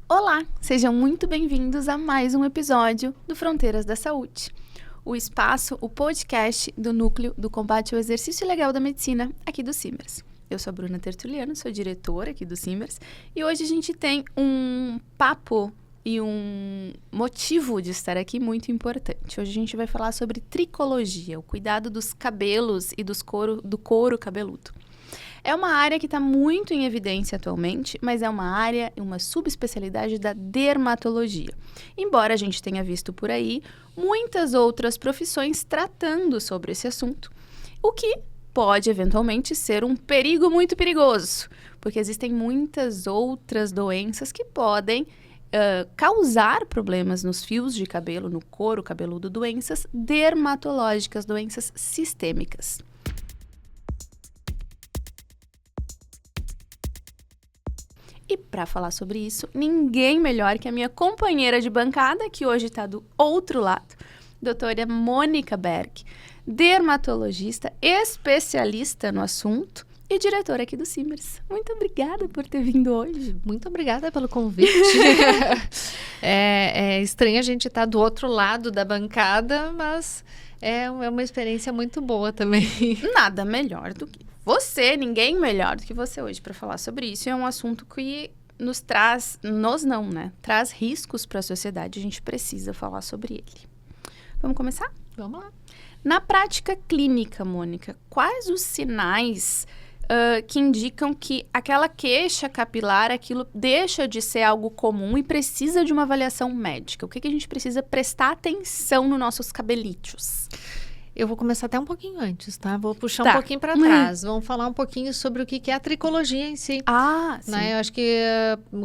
Olá, sejam muito bem-vindos a mais um episódio do Fronteiras da Saúde, o espaço, o podcast do Núcleo do Combate ao Exercício Ilegal da Medicina aqui do Simers. Eu sou a Bruna Tertuliano, sou diretora aqui do Simers e hoje a gente tem um papo e um motivo de estar aqui muito importante. Hoje a gente vai falar sobre tricologia, o cuidado dos cabelos e do couro cabeludo. É uma área que está muito em evidência atualmente, mas é uma área, uma subespecialidade da dermatologia. Embora a gente tenha visto por aí muitas outras profissões tratando sobre esse assunto, o que pode eventualmente ser um perigo muito perigoso, porque existem muitas outras doenças que podem causar problemas nos fios de cabelo, no couro cabeludo, doenças dermatológicas, doenças sistêmicas. E para falar sobre isso, ninguém melhor que a minha companheira de bancada, que hoje está do outro lado, doutora Mônica Berg, dermatologista, especialista no assunto e diretora aqui do Simers. Muito obrigada por ter vindo hoje. Muito obrigada pelo convite. É estranho a gente estar do outro lado da bancada, mas é uma experiência muito boa também. Nada melhor do que você, ninguém melhor do que você hoje para falar sobre isso. É um assunto que traz riscos para a sociedade. A gente precisa falar sobre ele. Vamos começar? Vamos lá. Na prática clínica, Mônica, quais os sinais que indicam que aquela queixa capilar, aquilo deixa de ser algo comum e precisa de uma avaliação médica? O que a gente precisa prestar atenção nos nossos cabelitos? Eu vou começar até um pouquinho antes, tá? Vou puxar um pouquinho para trás. Vamos falar um pouquinho sobre o que é a tricologia em si. Ah, sim. Né? Eu acho que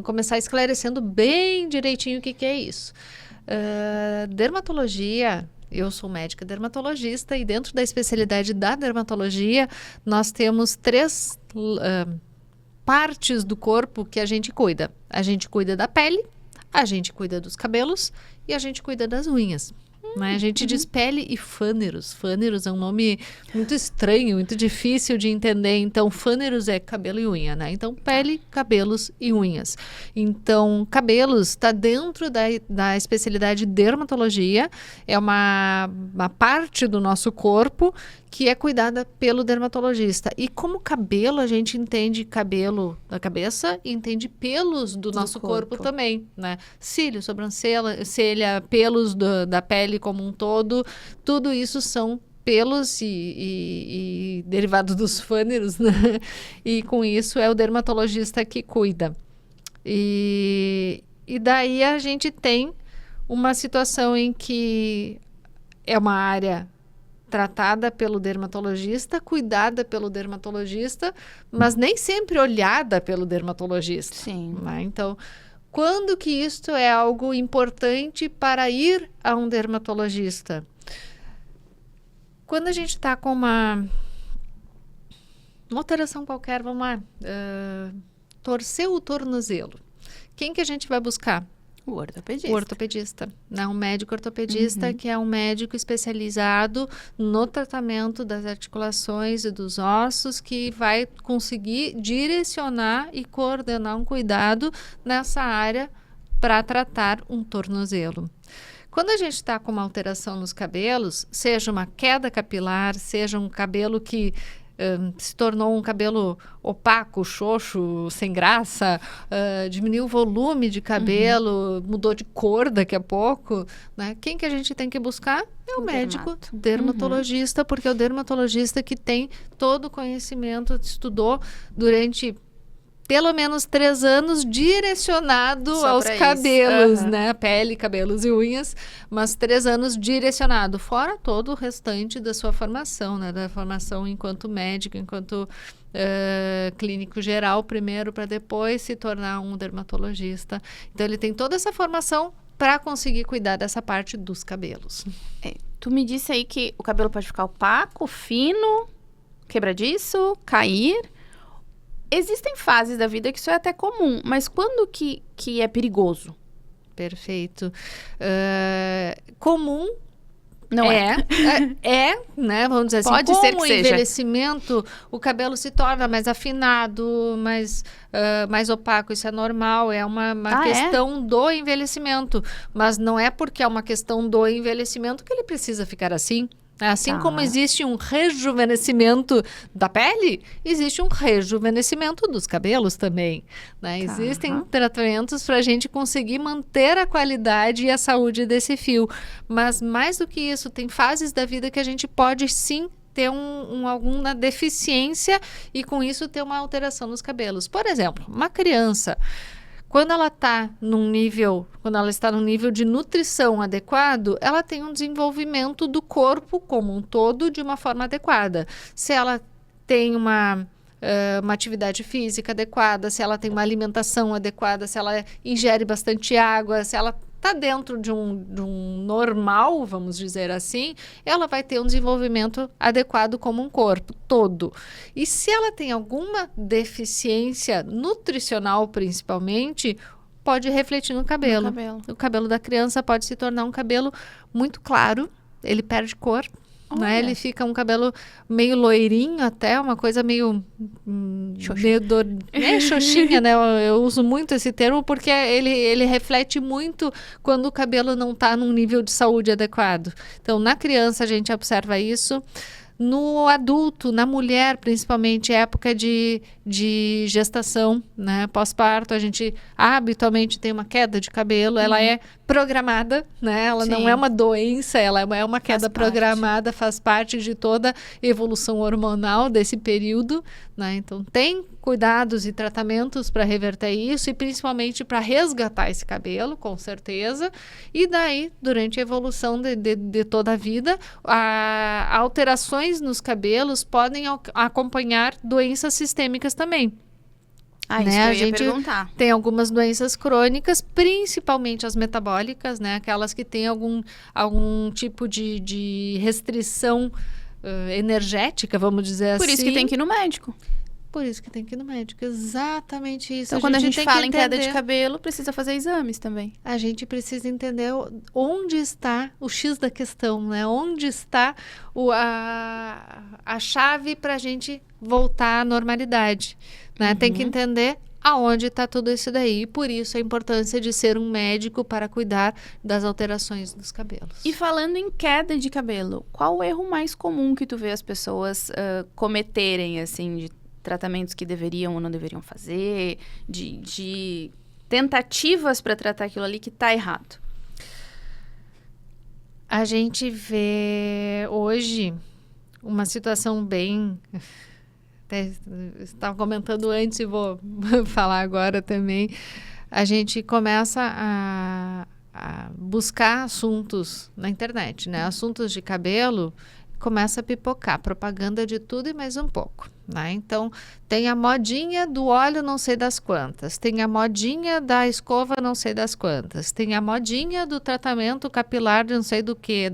começar esclarecendo bem direitinho o que é isso. Dermatologia, eu sou médica dermatologista e dentro da especialidade da dermatologia, nós temos três partes do corpo que a gente cuida. A gente cuida da pele, a gente cuida dos cabelos e a gente cuida das unhas. Né? A gente diz pele e fâneros. Fâneros é um nome muito estranho, muito difícil de entender. Então, fâneros é cabelo e unha, né? Então, pele, cabelos e unhas. Então, cabelos está dentro da especialidade dermatologia. É uma parte do nosso corpo que é cuidada pelo dermatologista. E como cabelo, a gente entende cabelo da cabeça e entende pelos do nosso corpo também, né? Cílio, sobrancelha, pelos da pele como um todo, tudo isso são pelos e derivados dos fâneros, né? E com isso é o dermatologista que cuida. E daí a gente tem uma situação em que é uma área tratada pelo dermatologista, cuidada pelo dermatologista, mas nem sempre olhada pelo dermatologista. Sim. Né? Então, quando que isto é algo importante para ir a um dermatologista? Quando a gente está com uma alteração qualquer, vamos lá, torceu o tornozelo. Quem que a gente vai buscar? O ortopedista. O ortopedista, né? Um médico ortopedista que é um médico especializado no tratamento das articulações e dos ossos, que vai conseguir direcionar e coordenar um cuidado nessa área para tratar um tornozelo. Quando a gente está com uma alteração nos cabelos, seja uma queda capilar, seja um cabelo que se tornou um cabelo opaco, xoxo, sem graça, diminuiu o volume de cabelo, mudou de cor daqui a pouco, né? Quem que a gente tem que buscar? É o médico dermatologista, porque é o dermatologista que tem todo o conhecimento, estudou durante pelo menos 3 anos direcionado Só aos pra cabelos, isso. né? Pele, cabelos e unhas, mas 3 anos direcionado, fora todo o restante da sua formação, né? Da formação enquanto médico, enquanto clínico geral primeiro, para depois se tornar um dermatologista. Então, ele tem toda essa formação para conseguir cuidar dessa parte dos cabelos. Tu me disse aí que o cabelo pode ficar opaco, fino, quebradiço, cair. Existem fases da vida que isso é até comum, mas quando que é perigoso? Perfeito. Comum Não é. Né? Vamos dizer assim, Pode com ser que o seja. envelhecimento, o cabelo se torna mais afinado, mais opaco, isso é normal, é uma questão do envelhecimento, mas não é porque é uma questão do envelhecimento que ele precisa ficar assim. Assim como existe um rejuvenescimento da pele, existe um rejuvenescimento dos cabelos também, né? Existem tratamentos para a gente conseguir manter a qualidade e a saúde desse fio. Mas mais do que isso, tem fases da vida que a gente pode sim ter alguma deficiência e com isso ter uma alteração nos cabelos. Por exemplo, uma criança, quando ela está num nível de nutrição adequado, ela tem um desenvolvimento do corpo como um todo de uma forma adequada. Se ela tem uma atividade física adequada, se ela tem uma alimentação adequada, se ela ingere bastante água, se ela está dentro de um normal, vamos dizer assim, ela vai ter um desenvolvimento adequado como um corpo todo. E se ela tem alguma deficiência nutricional, principalmente, pode refletir no cabelo. O cabelo da criança pode se tornar um cabelo muito claro, ele perde cor. Né? Ele fica um cabelo meio loirinho até, uma coisa meio xoxinha, né? Eu uso muito esse termo porque ele reflete muito quando o cabelo não está num nível de saúde adequado. Então, na criança a gente observa isso. No adulto, na mulher, principalmente, época de gestação, né? Pós-parto, a gente habitualmente tem uma queda de cabelo, ela é programada, né? Ela não é uma doença, ela é uma queda programada, faz parte de toda a evolução hormonal desse período, né? Então, tem cuidados e tratamentos para reverter isso e principalmente para resgatar esse cabelo, com certeza. E daí, durante a evolução de toda a vida, alterações nos cabelos podem acompanhar doenças sistêmicas também. Isso que eu ia perguntar. Tem algumas doenças crônicas, principalmente as metabólicas, né? Aquelas que têm algum tipo de restrição energética, vamos dizer assim. Por isso que tem que ir no médico. Por isso que tem que ir no médico, exatamente isso. Então, quando a gente fala em queda de cabelo, precisa fazer exames também. A gente precisa entender onde está o X da questão, né? Onde está a chave para a gente voltar à normalidade, né? Tem que entender aonde está tudo isso daí. E por isso a importância de ser um médico para cuidar das alterações dos cabelos. E falando em queda de cabelo, qual o erro mais comum que tu vê as pessoas cometerem, assim, de tratamentos que deveriam ou não deveriam fazer, de tentativas para tratar aquilo ali que está errado? A gente vê hoje uma situação bem... Estava comentando antes e vou falar agora também. A gente começa a buscar assuntos na internet, né? Assuntos de cabelo, começa a pipocar propaganda de tudo e mais um pouco, né? Então, tem a modinha do óleo não sei das quantas, tem a modinha da escova não sei das quantas, tem a modinha do tratamento capilar de não sei do que.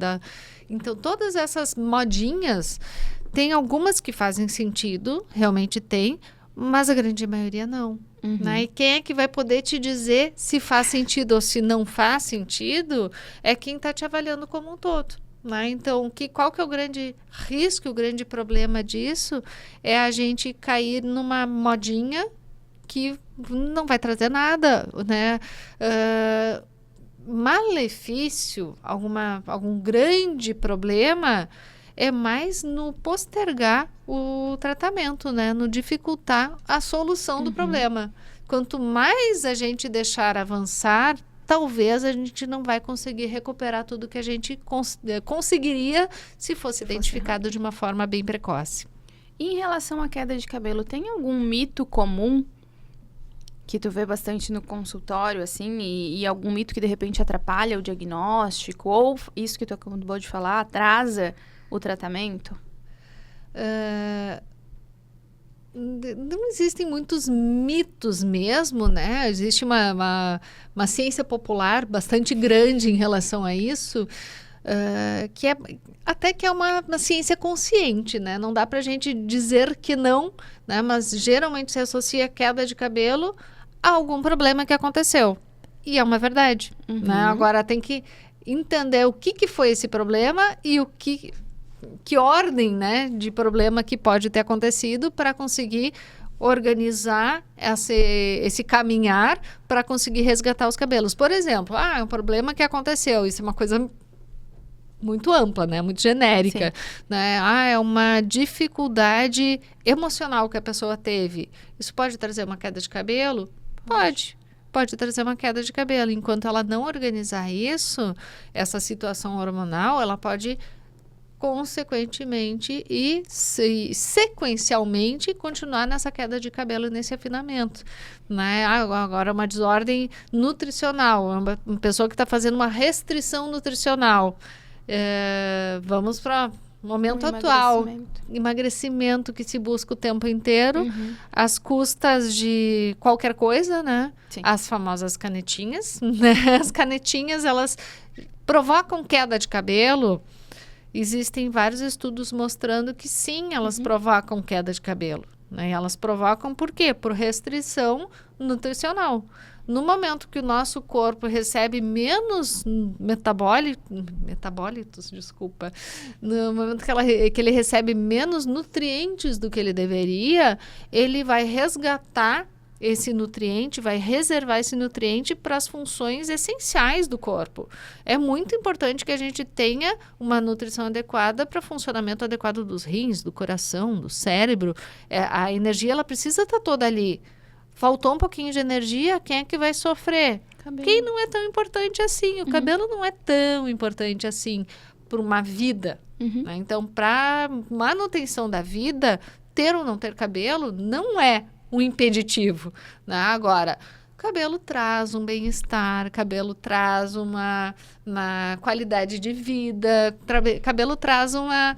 Então, todas essas modinhas, tem algumas que fazem sentido, realmente tem, mas a grande maioria não. Né? E quem é que vai poder te dizer se faz sentido ou se não faz sentido é quem está te avaliando como um todo. Né? Então, qual que é o grande risco, o grande problema disso? É a gente cair numa modinha que não vai trazer nada, né? Malefício, algum grande problema é mais no postergar o tratamento, né? No dificultar a solução do problema. Quanto mais a gente deixar avançar, talvez a gente não vai conseguir recuperar tudo que a gente conseguiria se fosse identificado de uma forma bem precoce. E em relação à queda de cabelo, tem algum mito comum que tu vê bastante no consultório, assim, e algum mito que de repente atrapalha o diagnóstico, ou isso que tu acabou de falar, atrasa o tratamento? Não existem muitos mitos mesmo, né? Existe uma ciência popular bastante grande em relação a isso, que é uma ciência consciente, né? Não dá pra gente dizer que não, né? Mas geralmente se associa a queda de cabelo a algum problema que aconteceu. E é uma verdade, né? Agora tem que entender o que foi esse problema e que ordem, né, de problema que pode ter acontecido para conseguir organizar esse caminhar para conseguir resgatar os cabelos. Por exemplo, é um problema que aconteceu, isso é uma coisa muito ampla, né? Muito genérica, né? É uma dificuldade emocional que a pessoa teve. Isso pode trazer uma queda de cabelo? Pode trazer uma queda de cabelo. Enquanto ela não organizar isso, essa situação hormonal, ela pode consequentemente e sequencialmente continuar nessa queda de cabelo e nesse afinamento, né? Agora uma desordem nutricional, uma pessoa que está fazendo uma restrição nutricional. Vamos para o momento atual, emagrecimento que se busca o tempo inteiro, às custas de qualquer coisa, né? Sim. As famosas canetinhas, né? As canetinhas, elas provocam queda de cabelo. Existem vários estudos mostrando que sim, elas provocam queda de cabelo, né? Elas provocam por quê? Por restrição nutricional. No momento que o nosso corpo recebe menos metabólitos, desculpa, no momento que ele recebe menos nutrientes do que ele deveria, ele vai resgatar esse nutriente, vai reservar esse nutriente para as funções essenciais do corpo. É muito importante que a gente tenha uma nutrição adequada para o funcionamento adequado dos rins, do coração, do cérebro. A energia, ela precisa estar toda ali. Faltou um pouquinho de energia, quem é que vai sofrer? Cabelo. Quem não é tão importante assim. O cabelo não é tão importante assim para uma vida. Né? Então, para manutenção da vida, ter ou não ter cabelo não é um impeditivo, né? Agora, cabelo traz um bem-estar, cabelo traz uma qualidade de vida, cabelo traz uma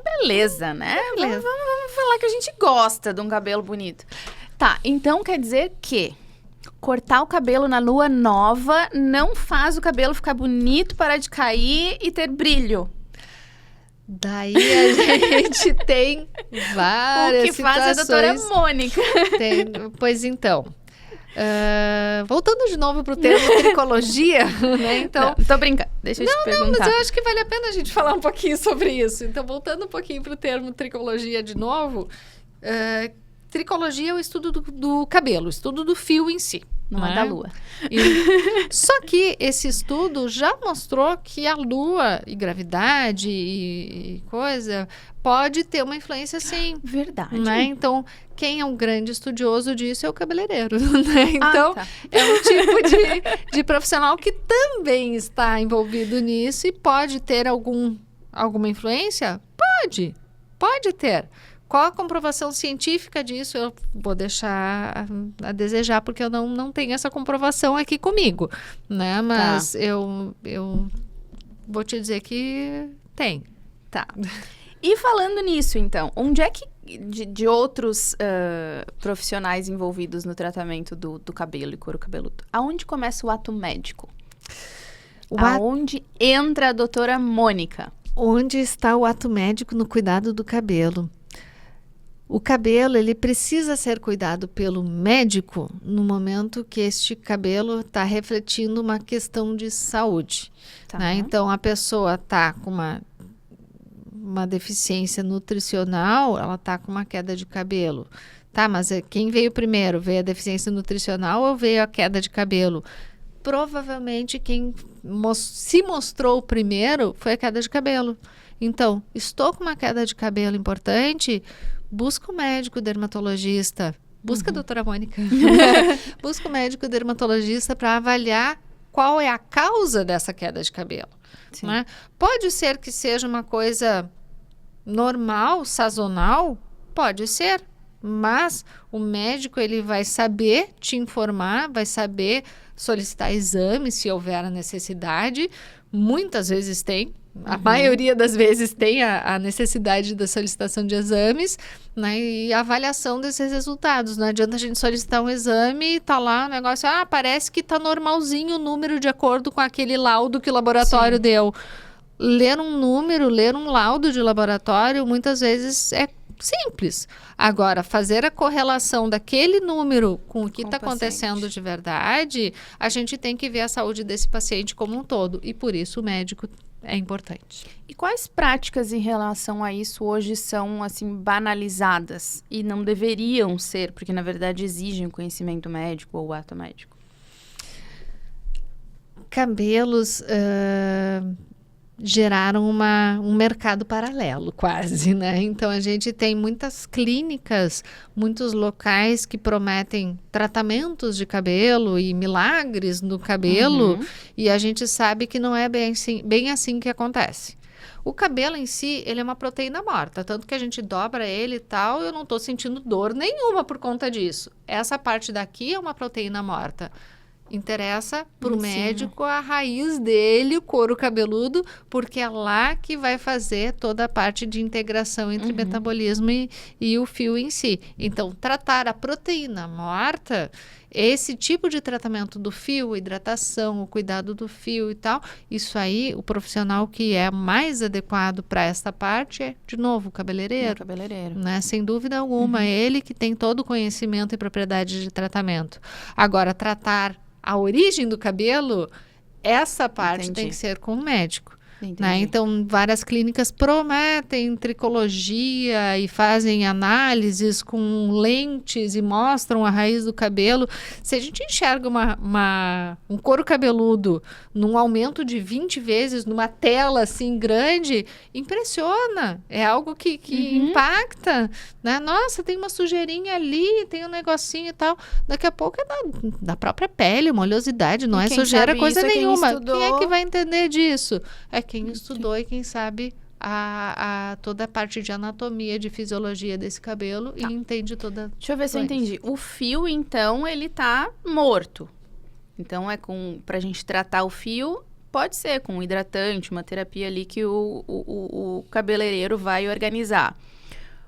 beleza, né? Beleza. Vamos falar que a gente gosta de um cabelo bonito. Tá, então quer dizer que cortar o cabelo na lua nova não faz o cabelo ficar bonito, parar de cair e ter brilho. Daí a gente tem várias situações. O que faz a doutora Mônica. Pois então, voltando de novo para o termo tricologia, né? Então, não, tô brincando, deixa eu te perguntar. Não, mas eu acho que vale a pena a gente falar um pouquinho sobre isso. Então, voltando um pouquinho para o termo tricologia de novo, tricologia é o estudo do cabelo, o estudo do fio em si. Não é da lua. Só que esse estudo já mostrou que a lua e gravidade e coisa pode ter uma influência, sim. Verdade. Né? Então, quem é um grande estudioso disso é o cabeleireiro. Né? Então, é um tipo de profissional que também está envolvido nisso e pode ter alguma influência? Pode ter. Qual a comprovação científica disso? Eu vou deixar a desejar, porque eu não tenho essa comprovação aqui comigo, né? Mas eu vou te dizer que tem. Tá. E falando nisso, então, onde é que de outros profissionais envolvidos no tratamento do cabelo e couro cabeludo, aonde começa o ato médico? Aonde entra a doutora Mônica? Onde está o ato médico no cuidado do cabelo? O cabelo, ele precisa ser cuidado pelo médico no momento que este cabelo está refletindo uma questão de saúde. Né? Então, a pessoa está com uma deficiência nutricional, ela está com uma queda de cabelo. Tá, mas quem veio primeiro? Veio a deficiência nutricional ou veio a queda de cabelo? Provavelmente quem se mostrou primeiro foi a queda de cabelo. Então, estou com uma queda de cabelo importante, busca o médico dermatologista, busca a doutora Mônica, busca o médico dermatologista para avaliar qual é a causa dessa queda de cabelo. Né? Pode ser que seja uma coisa normal, sazonal, pode ser, mas o médico ele vai saber te informar, vai saber solicitar exames se houver a necessidade, muitas vezes tem. A maioria das vezes tem a necessidade da solicitação de exames, né, e a avaliação desses resultados. Não adianta a gente solicitar um exame e tá lá o negócio, parece que tá normalzinho o número de acordo com aquele laudo que o laboratório deu. Ler um número, ler um laudo de laboratório, muitas vezes é simples. Agora, fazer a correlação daquele número com o que está acontecendo paciente. de verdade, a gente tem que ver a saúde desse paciente como um todo. E por isso o médico é importante. E quais práticas em relação a isso hoje são, assim, banalizadas e não deveriam ser, porque na verdade exigem o conhecimento médico ou o ato médico? Cabelos geraram um mercado paralelo, quase, né? Então, a gente tem muitas clínicas, muitos locais que prometem tratamentos de cabelo e milagres no cabelo, e a gente sabe que não é bem assim que acontece. O cabelo em si, ele é uma proteína morta, tanto que a gente dobra ele e tal, eu não estou sentindo dor nenhuma por conta disso. Essa parte daqui é uma proteína morta. Interessa para o médico a raiz dele, o couro cabeludo, porque é lá que vai fazer toda a parte de integração entre metabolismo e o fio em si. Então, tratar a proteína morta, esse tipo de tratamento do fio, hidratação, o cuidado do fio e tal, isso aí, o profissional que é mais adequado para essa parte é, de novo, o cabeleireiro. O cabeleireiro. Né? Sem dúvida alguma, ele que tem todo o conhecimento e propriedade de tratamento. Agora, tratar a origem do cabelo, essa parte tem que ser com o médico. Né? Então, várias clínicas prometem tricologia e fazem análises com lentes e mostram a raiz do cabelo. Se a gente enxerga um couro cabeludo num aumento de 20 vezes numa tela assim grande, impressiona. É algo que impacta. Né? Nossa, tem uma sujeirinha ali, tem um negocinho e tal. Daqui a pouco é da própria pele, uma oleosidade, não é sujeira coisa nenhuma. Quem é que vai entender disso? É quem estudou e quem sabe toda a parte de anatomia, de fisiologia desse cabelo e entende toda. Deixa eu ver se eu entendi. O fio, então, ele tá morto. Então, pra gente tratar o fio, pode ser com um hidratante, uma terapia ali que o cabeleireiro vai organizar.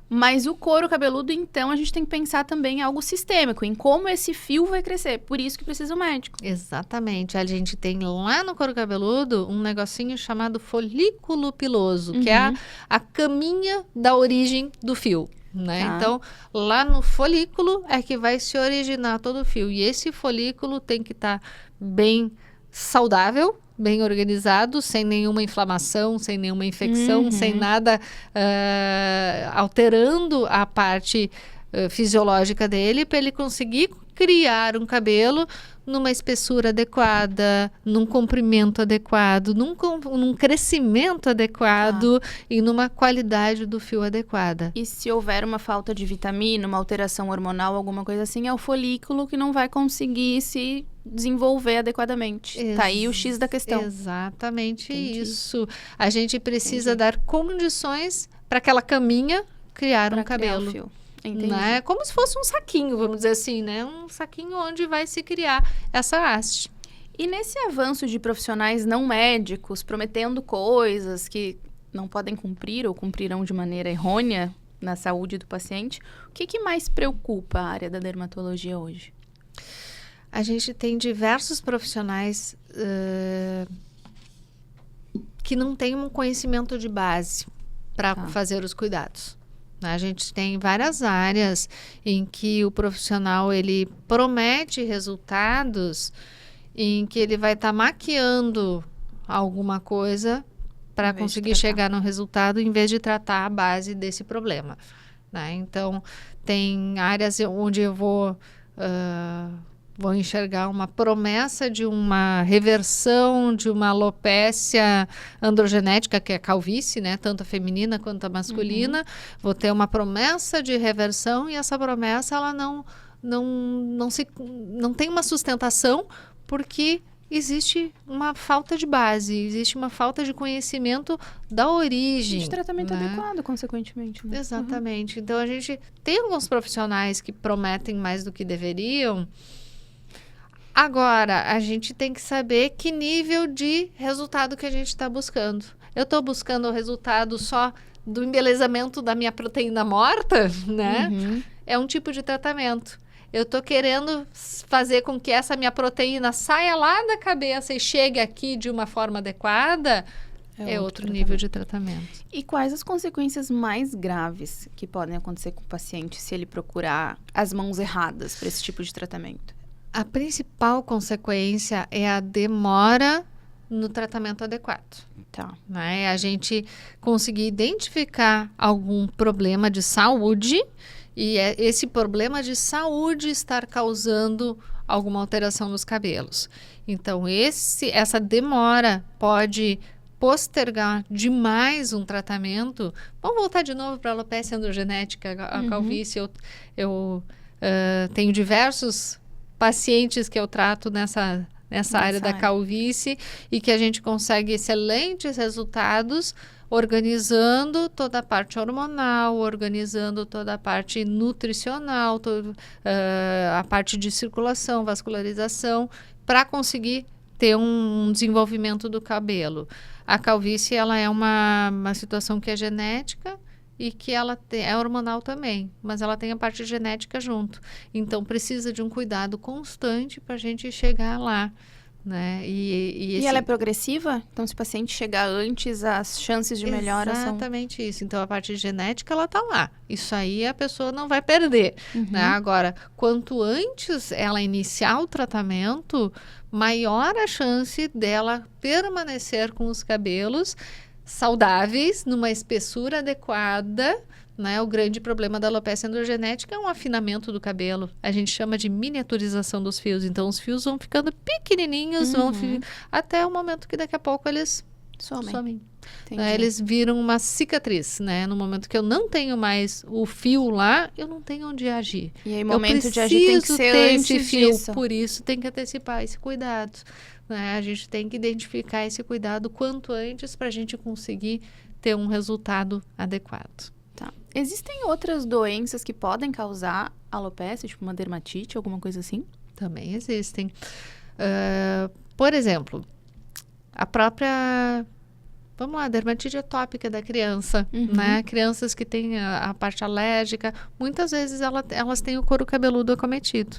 Mas o couro cabeludo, então, a gente tem que pensar também em algo sistêmico, em como esse fio vai crescer. Por isso que precisa o médico. Exatamente. A gente tem lá no couro cabeludo um negocinho chamado folículo piloso, que é a caminha da origem do fio. Né? Então, lá no folículo é que vai se originar todo o fio. E esse folículo tem que estar bem saudável, bem organizado, sem nenhuma inflamação, sem nenhuma infecção, sem nada alterando a parte fisiológica dele, para ele conseguir criar um cabelo numa espessura adequada, num comprimento adequado, num crescimento adequado e numa qualidade do fio adequada. E se houver uma falta de vitamina, uma alteração hormonal, alguma coisa assim, é o folículo que não vai conseguir se desenvolver adequadamente. Tá aí o X da questão. Exatamente isso. A gente precisa dar condições para aquela caminha criar um cabelo. Fio. Né? Como se fosse um saquinho, vamos dizer assim, né? Um saquinho onde vai se criar essa haste. E nesse avanço de profissionais não médicos, prometendo coisas que não podem cumprir ou cumprirão de maneira errônea na saúde do paciente, o que mais preocupa a área da dermatologia hoje? A gente tem diversos profissionais que não têm um conhecimento de base para fazer os cuidados. A gente tem várias áreas em que o profissional ele promete resultados, em que ele vai estar maquiando alguma coisa para conseguir chegar no resultado em vez de tratar a base desse problema. Né? Então, tem áreas onde eu vou enxergar uma promessa de uma reversão de uma alopecia androgenética, que é a calvície, né? Tanto a feminina quanto a masculina. Vou ter uma promessa de reversão e essa promessa ela não tem uma sustentação porque existe uma falta de base, existe uma falta de conhecimento da origem. De tratamento adequado, consequentemente. Né? Exatamente. Então, a gente tem alguns profissionais que prometem mais do que deveriam. Agora, a gente tem que saber que nível de resultado que a gente está buscando. Eu estou buscando o resultado só do embelezamento da minha proteína morta, né? É um tipo de tratamento. Eu estou querendo fazer com que essa minha proteína saia lá da cabeça e chegue aqui de uma forma adequada. é outro nível de tratamento. E quais as consequências mais graves que podem acontecer com o paciente se ele procurar as mãos erradas para esse tipo de tratamento? A principal consequência é a demora no tratamento adequado. Tá. Né? A gente conseguir identificar algum problema de saúde e esse problema de saúde estar causando alguma alteração nos cabelos. Então, essa demora pode postergar demais um tratamento. Vamos voltar de novo para a alopecia androgenética, a calvície. Eu tenho diversos pacientes que eu trato nessa área da calvície e que a gente consegue excelentes resultados organizando toda a parte hormonal, organizando toda a parte nutricional, a parte de circulação, vascularização, para conseguir ter um desenvolvimento do cabelo. A calvície, ela é uma situação que é genética e que ela é hormonal também, mas ela tem a parte genética junto. Então, precisa de um cuidado constante para a gente chegar lá. Né? E ela é progressiva? Então, se o paciente chegar antes, as chances de melhora são... Exatamente isso. Então, a parte genética, ela está lá. Isso aí a pessoa não vai perder. Né? Agora, quanto antes ela iniciar o tratamento, maior a chance dela permanecer com os cabelos saudáveis, numa espessura adequada. Né? O grande problema da alopecia androgenética é um afinamento do cabelo. A gente chama de miniaturização dos fios. Então, os fios vão ficando pequenininhos, até o momento que daqui a pouco eles somem. Eles viram uma cicatriz, né? No momento que eu não tenho mais o fio lá, eu não tenho onde agir. E aí, o momento de agir tem que ser antes esse fio, disso. Por isso, tem que antecipar esse cuidado. Né? A gente tem que identificar esse cuidado quanto antes para a gente conseguir ter um resultado adequado. Tá. Existem outras doenças que podem causar alopecia, tipo uma dermatite, alguma coisa assim? Também existem. Por exemplo, a própria... Vamos lá, dermatite atópica da criança, né? Crianças que têm a parte alérgica, muitas vezes elas têm o couro cabeludo acometido.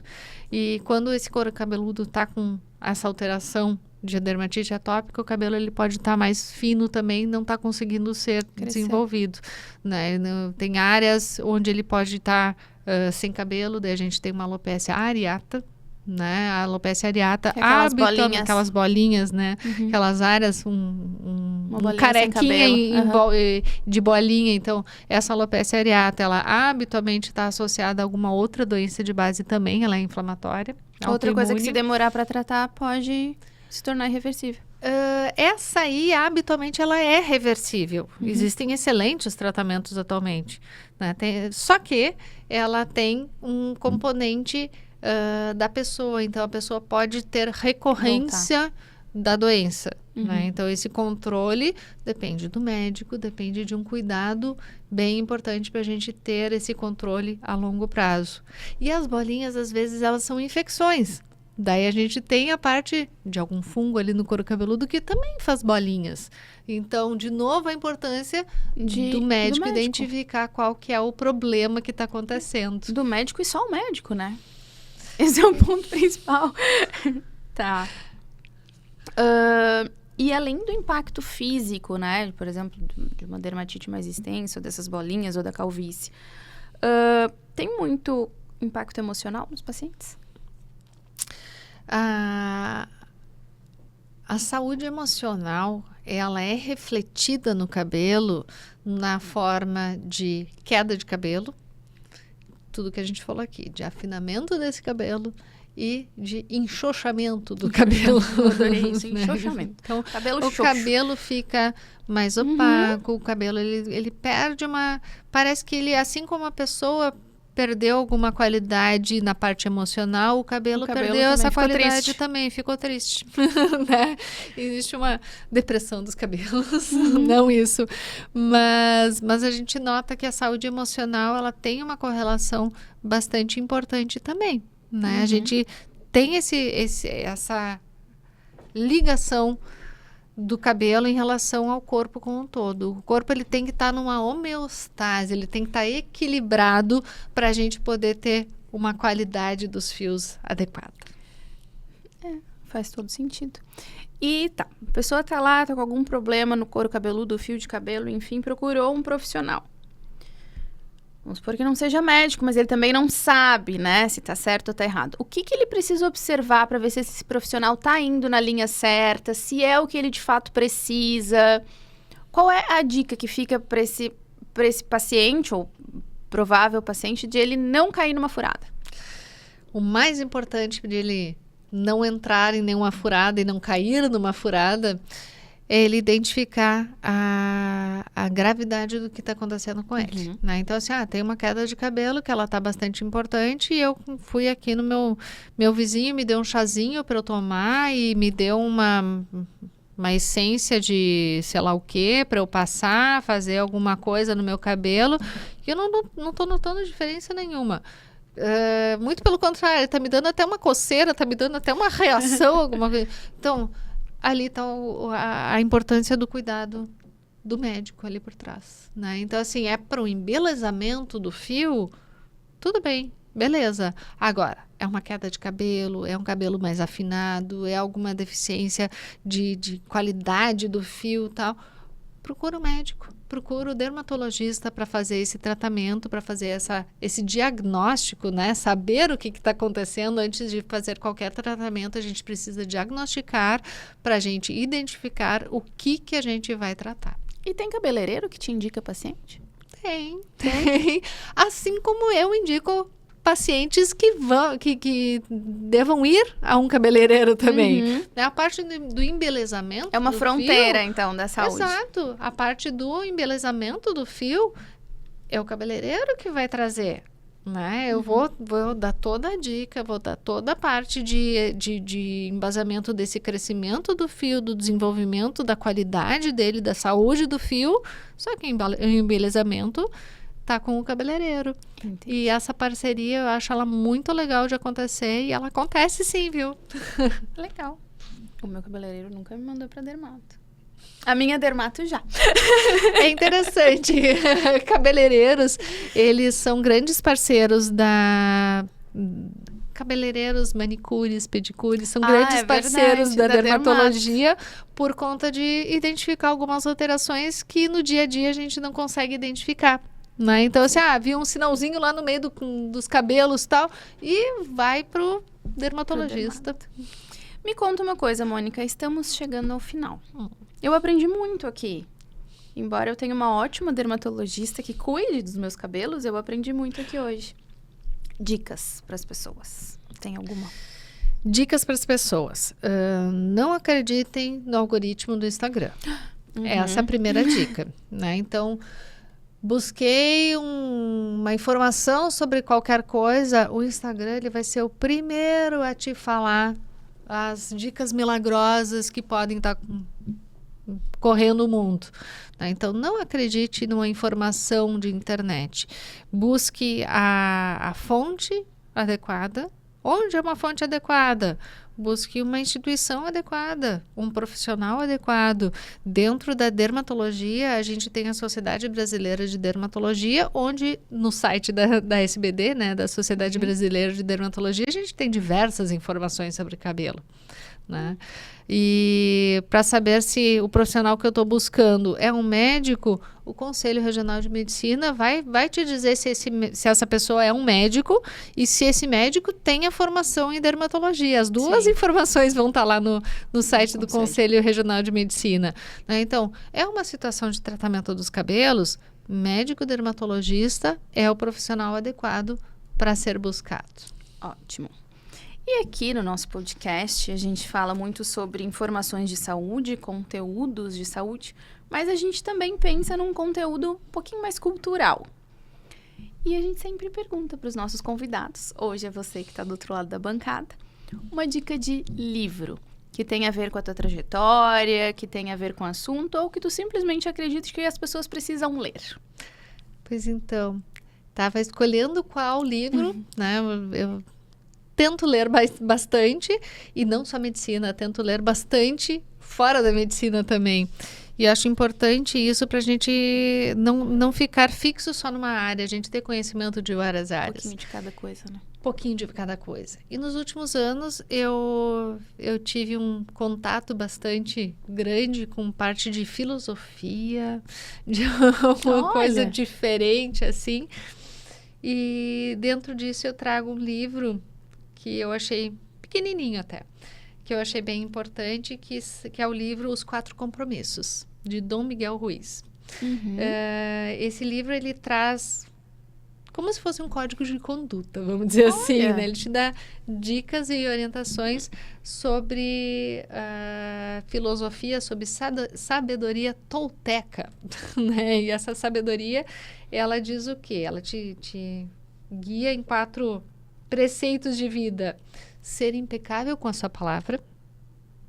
E quando esse couro cabeludo está com essa alteração de dermatite atópica, o cabelo ele pode estar mais fino também, não está conseguindo ser desenvolvido. Né? Tem áreas onde ele pode estar sem cabelo, daí a gente tem uma alopecia areata. Né? A alopecia areata, aquelas bolinhas, né? Aquelas áreas, um carequinha de bolinha. Então, essa alopecia areata, ela habitualmente está associada a alguma outra doença de base também, ela é inflamatória. Outra coisa que se demorar para tratar pode se tornar irreversível. Essa aí, habitualmente, ela é reversível. Existem excelentes tratamentos atualmente. Né? Só que ela tem um componente... da pessoa, então a pessoa pode ter recorrência da doença, né? Então esse controle depende do médico, depende de um cuidado bem importante para a gente ter esse controle a longo prazo. E as bolinhas, às vezes, elas são infecções. Daí a gente tem a parte de algum fungo ali no couro cabeludo que também faz bolinhas. Então, de novo, a importância do médico identificar qual que é o problema que está acontecendo. Do médico e só o médico, né? Esse é o ponto principal. Tá. E além do impacto físico, né? Por exemplo, de uma dermatite mais extensa, ou dessas bolinhas, ou da calvície. Tem muito impacto emocional nos pacientes? A saúde emocional, ela é refletida no cabelo na forma de queda de cabelo, tudo que a gente falou aqui, de afinamento desse cabelo e de enxochamento do cabelo. Eu adorei isso, enxochamento. Então, o cabelo fica mais opaco, o cabelo ele perde parece que ele, assim como a pessoa perdeu alguma qualidade na parte emocional, o cabelo perdeu essa qualidade também, ficou triste. Né? Existe uma depressão dos cabelos, não isso. Mas a gente nota que a saúde emocional, ela tem uma correlação bastante importante também. Né? A gente tem essa ligação do cabelo em relação ao corpo como um todo. O corpo ele tem que estar numa homeostase, ele tem que estar equilibrado para a gente poder ter uma qualidade dos fios adequada. Faz todo sentido. E tá, a pessoa tá lá, tá com algum problema no couro cabeludo, fio de cabelo, enfim, procurou um profissional. Vamos supor que não seja médico, mas ele também não sabe, né, se tá certo ou tá errado. O que ele precisa observar para ver se esse profissional tá indo na linha certa, se é o que ele de fato precisa? Qual é a dica que fica para esse paciente, ou provável paciente, de ele não cair numa furada? O mais importante para ele não entrar em nenhuma furada e não cair numa furada é ele identificar a gravidade do que está acontecendo com ele. Né? Então, assim, tem uma queda de cabelo que ela está bastante importante e eu fui aqui no meu vizinho, me deu um chazinho para eu tomar e me deu uma essência de sei lá o que para eu passar, fazer alguma coisa no meu cabelo, e eu não estou notando diferença nenhuma. Muito pelo contrário, está me dando até uma coceira, está me dando até uma reação, alguma coisa. Então, ali está a importância do cuidado do médico ali por trás. Né? Então, assim, é para o embelezamento do fio, tudo bem, beleza. Agora, é uma queda de cabelo, é um cabelo mais afinado, é alguma deficiência de qualidade do fio e tal. Procura o médico, procura o dermatologista para fazer esse tratamento, para fazer esse diagnóstico, né? Saber o que está acontecendo antes de fazer qualquer tratamento. A gente precisa diagnosticar para a gente identificar o que a gente vai tratar. E tem cabeleireiro que te indica paciente? Tem. Assim como eu indico pacientes que devam ir a um cabeleireiro também. A parte do embelezamento é uma do fronteira, fio, então, da saúde. Exato. A parte do embelezamento do fio é o cabeleireiro que vai trazer. Né? Eu vou dar toda a dica, vou dar toda a parte de embasamento desse crescimento do fio, do desenvolvimento, da qualidade dele, da saúde do fio, só que o embelezamento tá com o cabeleireiro. Entendi. E essa parceria, eu acho ela muito legal de acontecer, e ela acontece sim, viu? Legal. O meu cabeleireiro nunca me mandou pra dermato. A minha dermato já. É interessante. Cabeleireiros, eles são grandes parceiros cabeleireiros, manicures, pedicures, são grandes parceiros da dermatologia por conta de identificar algumas alterações que no dia a dia a gente não consegue identificar. Né? Então, assim, viu um sinalzinho lá no meio dos cabelos e tal, e vai pro dermatologista. Me conta uma coisa, Mônica, estamos chegando ao final. Eu aprendi muito aqui. Embora eu tenha uma ótima dermatologista que cuide dos meus cabelos, eu aprendi muito aqui hoje. Dicas para as pessoas. Tem alguma? Dicas para as pessoas. Não acreditem no algoritmo do Instagram. Essa é a primeira dica. Né? Então, busquei uma informação sobre qualquer coisa, o Instagram ele vai ser o primeiro a te falar as dicas milagrosas que podem estar correndo o mundo. Né? Então, não acredite numa informação de internet. Busque a fonte adequada. Onde é uma fonte adequada? Busque uma instituição adequada, um profissional adequado. Dentro da dermatologia, a gente tem a Sociedade Brasileira de Dermatologia, onde no site da SBD, né, da Sociedade Brasileira de Dermatologia, a gente tem diversas informações sobre cabelo. Né? E para saber se o profissional que eu estou buscando é um médico, o Conselho Regional de Medicina vai te dizer se essa pessoa é um médico e se esse médico tem a formação em dermatologia. As duas informações vão estar lá no site do Conselho Regional de Medicina. Né? Então, é uma situação de tratamento dos cabelos, médico dermatologista é o profissional adequado para ser buscado. Ótimo. E aqui no nosso podcast, a gente fala muito sobre informações de saúde, conteúdos de saúde, mas a gente também pensa num conteúdo um pouquinho mais cultural. E a gente sempre pergunta para os nossos convidados, hoje é você que está do outro lado da bancada, uma dica de livro que tem a ver com a tua trajetória, que tem a ver com o assunto, ou que tu simplesmente acredita que as pessoas precisam ler. Pois então, estava escolhendo qual livro, né? Eu tento ler bastante, e não só medicina, tento ler bastante fora da medicina também. E acho importante isso para a gente não ficar fixo só numa área, a gente ter conhecimento de várias áreas. Um pouquinho de cada coisa, né? pouquinho de cada coisa. E nos últimos anos eu tive um contato bastante grande com parte de filosofia, de uma coisa diferente assim. E dentro disso eu trago um livro que eu achei pequenininho até, que eu achei bem importante, que é o livro Os Quatro Compromissos, de Dom Miguel Ruiz. Esse livro, ele traz como se fosse um código de conduta, vamos dizer assim, né? Ele te dá dicas e orientações sobre filosofia, sobre sabedoria tolteca, né? E essa sabedoria, ela diz o quê? Ela te guia em 4 preceitos de vida. Ser impecável com a sua palavra,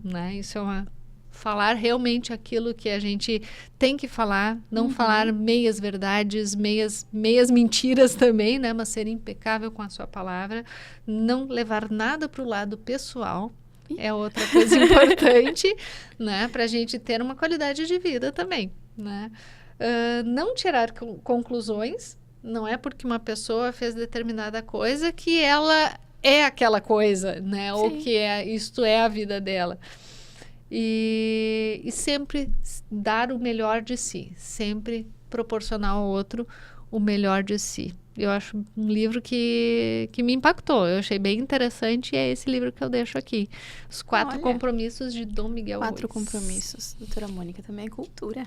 né? Isso é falar realmente aquilo que a gente tem que falar, não falar meias verdades, meias mentiras também, né? Mas ser impecável com a sua palavra, não levar nada para o lado pessoal, é outra coisa importante, né? Para a gente ter uma qualidade de vida também, né? Não tirar conclusões, não é porque uma pessoa fez determinada coisa que ela é aquela coisa, né? Sim. Ou que isto é a vida dela. E sempre dar o melhor de si, sempre proporcionar ao outro o melhor de si. Eu acho um livro que me impactou, eu achei bem interessante, e é esse livro que eu deixo aqui. Os 4 Compromissos de Dom Miguel Ruiz. 4 Compromissos, doutora Mônica, também é cultura.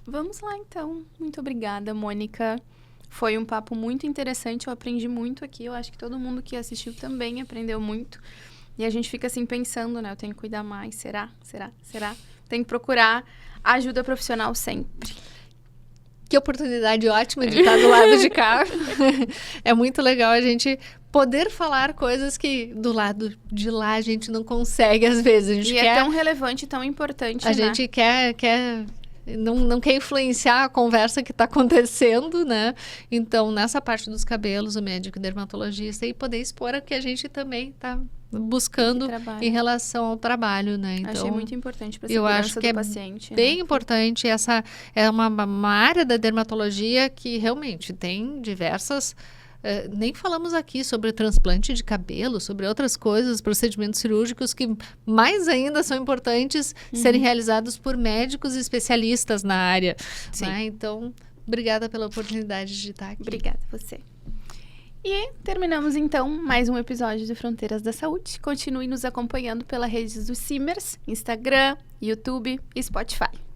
Vamos lá então, muito obrigada, Mônica. Foi um papo muito interessante, eu aprendi muito aqui, eu acho que todo mundo que assistiu também aprendeu muito. E a gente fica assim pensando, né? Eu tenho que cuidar mais. Será? Tem que procurar ajuda profissional sempre. Que oportunidade ótima de estar do lado de cá. É muito legal a gente poder falar coisas que do lado de lá a gente não consegue às vezes. A gente é tão relevante, tão importante, A gente quer não quer influenciar a conversa que está acontecendo, né? Então, nessa parte dos cabelos, o médico dermatologista, e poder expor o que a gente também está buscando em relação ao trabalho, né? Então, achei muito importante para a segurança do paciente. Bem importante. Essa é uma área da dermatologia que realmente tem diversas... nem falamos aqui sobre transplante de cabelo, sobre outras coisas, procedimentos cirúrgicos que mais ainda são importantes serem realizados por médicos e especialistas na área. Sim. Né? Então, obrigada pela oportunidade de estar aqui. Obrigada a você. E terminamos então mais um episódio de Fronteiras da Saúde. Continue nos acompanhando pela rede do Simers, Instagram, YouTube e Spotify.